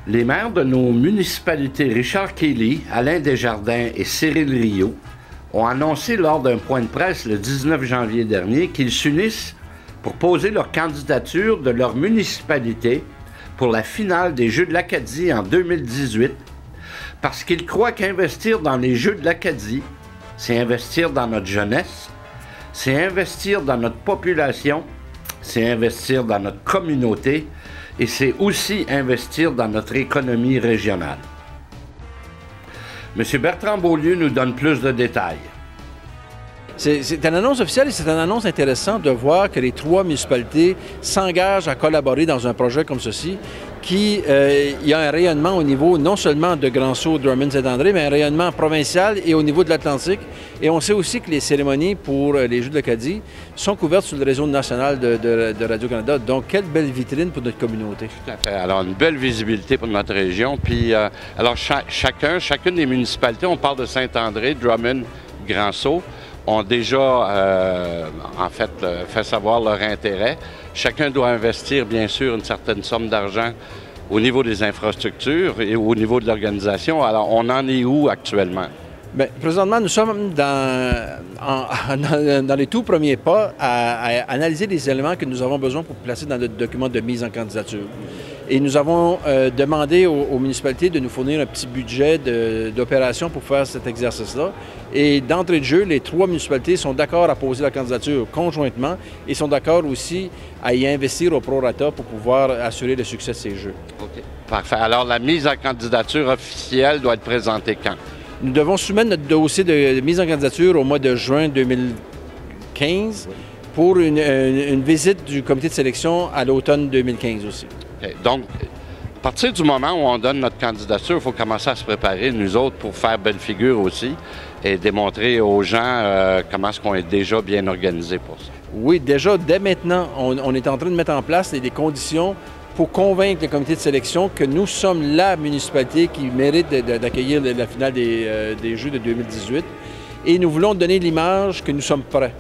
Les maires de nos municipalités, Richard Kelly, Alain Desjardins et Cyril Rio, ont annoncé lors d'un point de presse le 19 janvier dernier qu'ils s'unissent pour poser leur candidature de leur municipalité pour la finale des Jeux de l'Acadie en 2018, parce qu'ils croient qu'investir dans les Jeux de l'Acadie, c'est investir dans notre jeunesse, c'est investir dans notre population, c'est investir dans notre communauté et c'est aussi investir dans notre économie régionale. M. Bertrand Beaulieu nous donne plus de détails. C'est une annonce officielle et c'est une annonce intéressante de voir que les 3 municipalités s'engagent à collaborer dans un projet comme ceci qui y a un rayonnement au niveau non seulement de Grand-Sault, Drummond, Saint-André, mais un rayonnement provincial et au niveau de l'Atlantique. Et on sait aussi que les cérémonies pour les Jeux de l'Acadie sont couvertes sur le réseau national de Radio-Canada. Donc, quelle belle vitrine pour notre communauté. Tout à fait. Alors, une belle visibilité pour notre région. Puis, alors, chacune des municipalités, on parle de Saint-André, Drummond, Grand-Sault, ont déjà, fait savoir leur intérêt. Chacun doit investir, bien sûr, une certaine somme d'argent au niveau des infrastructures et au niveau de l'organisation. Alors, on en est où actuellement? Bien, présentement, nous sommes dans les tout premiers pas à analyser les éléments que nous avons besoin pour placer dans notre document de mise en candidature. Et nous avons demandé aux municipalités de nous fournir un petit budget d'opération pour faire cet exercice-là. Et d'entrée de jeu, les 3 municipalités sont d'accord à poser la candidature conjointement et sont d'accord aussi à y investir au prorata pour pouvoir assurer le succès de ces Jeux. OK. Parfait. Alors, la mise en candidature officielle doit être présentée quand? Nous devons soumettre notre dossier de mise en candidature au mois de juin 2015 pour une visite du comité de sélection à l'automne 2015 aussi. Okay. Donc, à partir du moment où on donne notre candidature, il faut commencer à se préparer, nous autres, pour faire belle figure aussi et démontrer aux gens comment est-ce qu'on est déjà bien organisé pour ça. Oui, déjà, dès maintenant, on est en train de mettre en place des conditions pour convaincre le comité de sélection que nous sommes la municipalité qui mérite d'accueillir la finale des Jeux de 2018. Et nous voulons donner l'image que nous sommes prêts.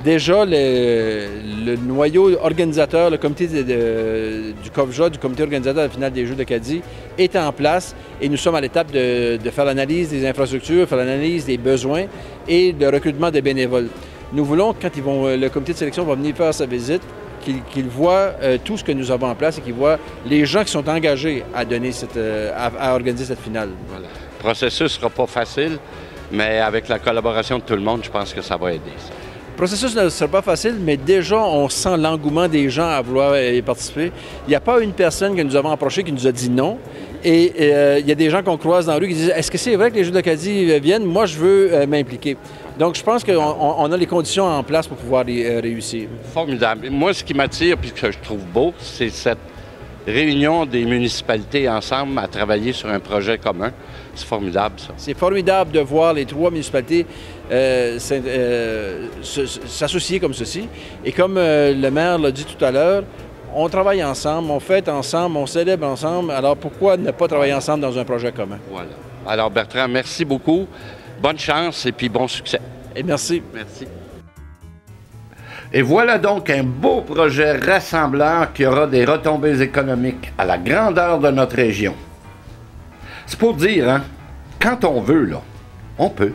Déjà, le noyau organisateur, le comité du COVJA, du comité organisateur de la finale des Jeux d'Acadie, est en place et nous sommes à l'étape de faire l'analyse des infrastructures, faire l'analyse des besoins et le recrutement des bénévoles. Nous voulons, quand le comité de sélection va venir faire sa visite, qu'ils voient tout ce que nous avons en place et qu'ils voient les gens qui sont engagés à organiser cette finale. Voilà. Le processus ne sera pas facile, mais avec la collaboration de tout le monde, je pense que ça va aider. Ça. Le processus ne sera pas facile, mais déjà, on sent l'engouement des gens à vouloir y participer. Il n'y a pas une personne que nous avons approchée qui nous a dit non. Et il y a des gens qu'on croise dans la rue qui disent « Est-ce que c'est vrai que les Jeux d'Acadie viennent? Moi, je veux m'impliquer. » Donc, je pense qu'on a les conditions en place pour pouvoir y réussir. Formidable. Moi, ce qui m'attire et que je trouve beau, c'est cette réunion des municipalités ensemble à travailler sur un projet commun. C'est formidable, ça. C'est formidable de voir les 3 municipalités s'associer comme ceci. Et comme le maire l'a dit tout à l'heure, on travaille ensemble, on fête ensemble, on célèbre ensemble. Alors, pourquoi ne pas travailler ensemble dans un projet commun? Voilà. Alors, Bertrand, merci beaucoup. Bonne chance et puis bon succès. Et merci. Merci. Et voilà donc un beau projet rassembleur qui aura des retombées économiques à la grandeur de notre région. C'est pour dire, hein, quand on veut, là, on peut.